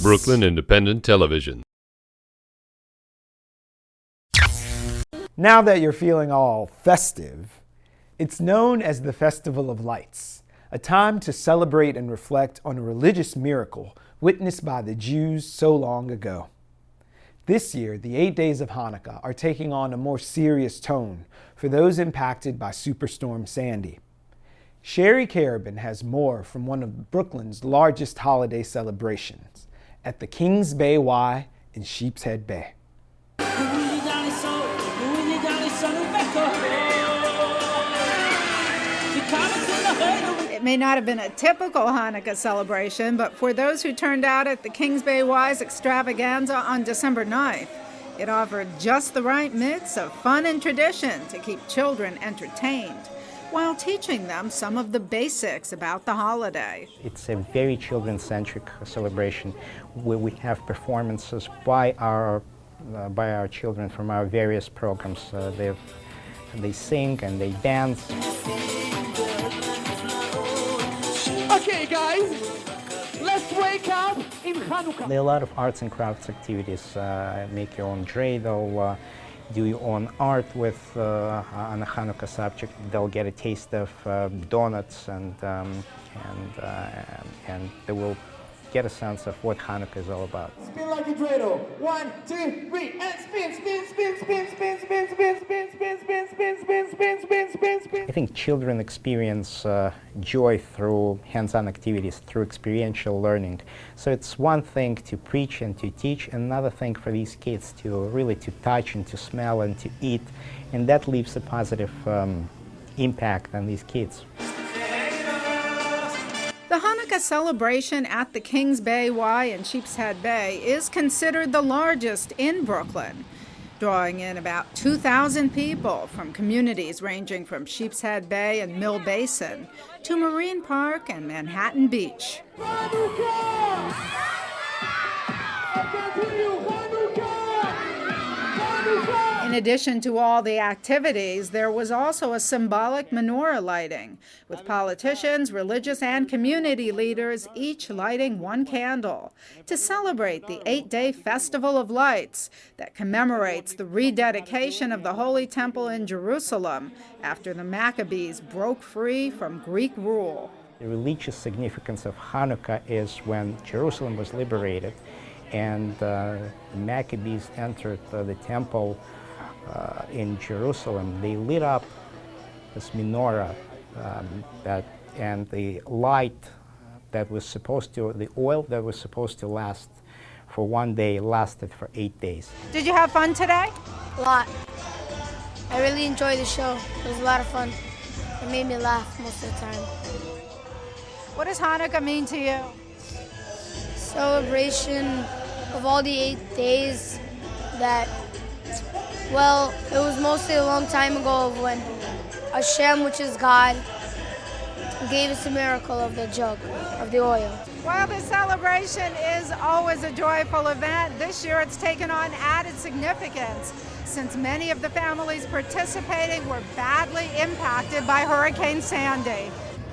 Brooklyn Independent Television. Now that you're feeling all festive, it's known as the Festival of Lights, a time to celebrate and reflect on a religious miracle witnessed by the Jews so long ago. This year, the 8 days of Hanukkah are taking on a more serious tone for those impacted by Superstorm Sandy. Sherry Karabin has more from one of Brooklyn's largest holiday celebrations at the Kings Bay Y in Sheepshead Bay. It may not have been a typical Hanukkah celebration, but for those who turned out at the Kings Bay Y's extravaganza on December 9th, it offered just the right mix of fun and tradition to keep children entertained, while teaching them some of the basics about the holiday. It's a very children-centric celebration where we have performances by our children from our various programs. They sing and they dance. Okay, guys, let's wake up in Chanukah. There are a lot of arts and crafts activities. Make your own dreidel, do your own art with on a Hanukkah subject. They'll get a taste of donuts and they will get a sense of what Hanukkah is all about. Spin like a dreidel. 1, 2, 3, and spin, spin, spin, spin, spin, spin, spin, spin, spin, spin, spin, spin, spin, spin, spin, spin. I think children experience joy through hands-on activities, through experiential learning. So it's one thing to preach and to teach, another thing for these kids to really to touch and to smell and to eat, and that leaves a positive impact on these kids. The Hanukkah celebration at the Kings Bay Y in Sheepshead Bay is considered the largest in Brooklyn, drawing in about 2,000 people from communities ranging from Sheepshead Bay and Mill Basin to Marine Park and Manhattan Beach. In addition to all the activities, there was also a symbolic menorah lighting, with politicians, religious, and community leaders each lighting one candle to celebrate the 8-day Festival of Lights that commemorates the rededication of the Holy Temple in Jerusalem after the Maccabees broke free from Greek rule. The religious significance of Hanukkah is when Jerusalem was liberated and the Maccabees entered the temple in Jerusalem. They lit up this menorah and the light that was supposed to, the oil that was supposed to last for 1 day lasted for 8 days. Did you have fun today? A lot. I really enjoyed the show. It was a lot of fun. It made me laugh most of the time. What does Hanukkah mean to you? Celebration of all the 8 days that, well, it was mostly a long time ago of when Hashem, which is God, gave us a miracle of the jug, of the oil. While the celebration is always a joyful event, this year it's taken on added significance since many of the families participating were badly impacted by Hurricane Sandy.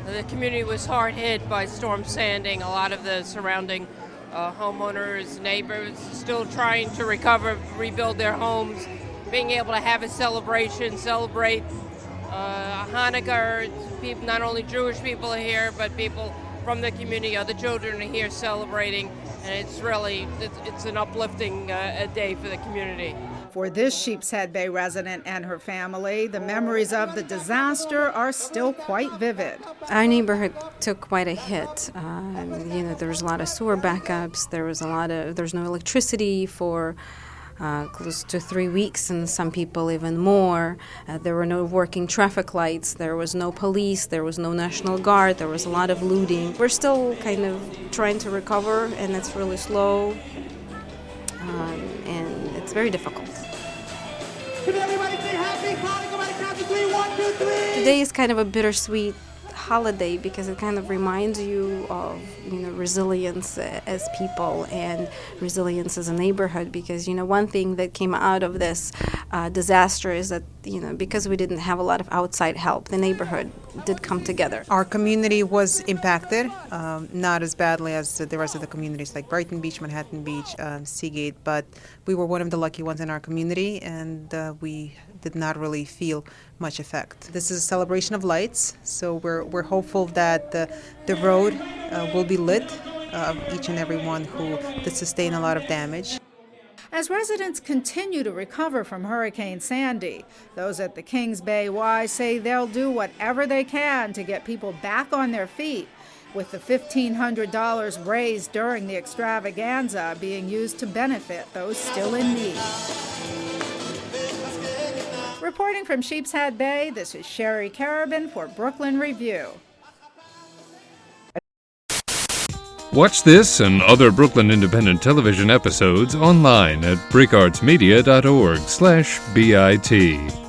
The community was hard hit by Storm Sandy. A lot of the surrounding homeowners, neighbors, still trying to recover, rebuild their homes. Being able to have a celebration, celebrate Hanukkah. People, not only Jewish people are here, but people from the community, other children are here celebrating, and it's really, it's an uplifting day for the community. For this Sheepshead Bay resident and her family, the memories of the disaster are still quite vivid. Our neighborhood took quite a hit. There was a lot of sewer backups. There's no electricity for close to 3 weeks, and some people even more. There were no working traffic lights. There was no police. There was no National Guard. There was a lot of looting. We're still kind of trying to recover, and it's really slow, and it's very difficult. Can everybody say happy Hanukkah by the count of 3? 1, 2, 3. Today is kind of a bittersweet holiday because it kind of reminds you of resilience as people and resilience as a neighborhood, because one thing that came out of this disaster is that because we didn't have a lot of outside help, the neighborhood did come together. Our community was impacted, not as badly as the rest of the communities like Brighton Beach, Manhattan Beach, Seagate, but we were one of the lucky ones in our community, and we did not really feel much effect. This is a celebration of lights, so we're hopeful that the road will be lit of each and every one who did sustain a lot of damage. As residents continue to recover from Hurricane Sandy, those at the Kings Bay Y say they'll do whatever they can to get people back on their feet, with the $1,500 raised during the extravaganza being used to benefit those still in need. Reporting from Sheepshead Bay, this is Sherry Karabin for Brooklyn Review. Watch this and other Brooklyn Independent Television episodes online at breakartsmedia.org/BIT.